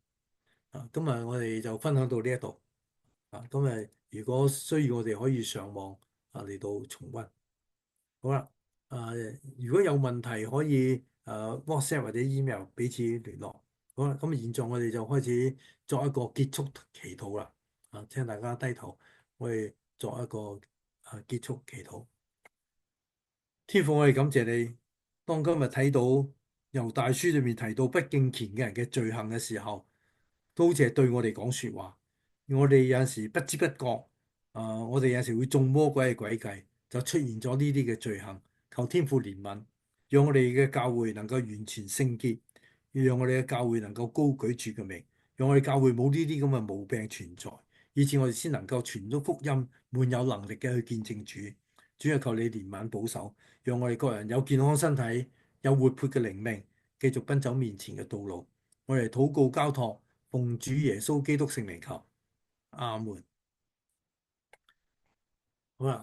今日我哋就分享到呢一度。今日如果需要，我哋可以上網嚟到重溫。好啦，如果有問題可以WhatsApp 或者 email 彼此聯絡。好啦，咁現在我哋就開始作一個結束祈禱啦。請大家低頭，我哋作一個結束祈禱。天父，我哋感謝你。當今日睇到猶大書裏面提到不敬虔嘅人嘅罪行嘅時候，都好似係對我哋講説話。我哋有陣時不知不覺，我哋有陣時會中魔鬼嘅詭計，就出現咗呢啲嘅罪行。求天父憐憫，讓我哋嘅教會能夠完全聖潔，要讓我哋嘅教會能夠高舉主嘅名，讓我哋教會冇呢啲咁嘅毛病存在，以致我哋先能夠傳咗福音，滿有能力嘅去見證主。主啊，求你憐憫保守，讓我哋個人有健康身體，有活潑嘅靈命，繼續奔走面前嘅道路。我哋禱告交託，奉主耶穌基督聖名求，阿門。好啦。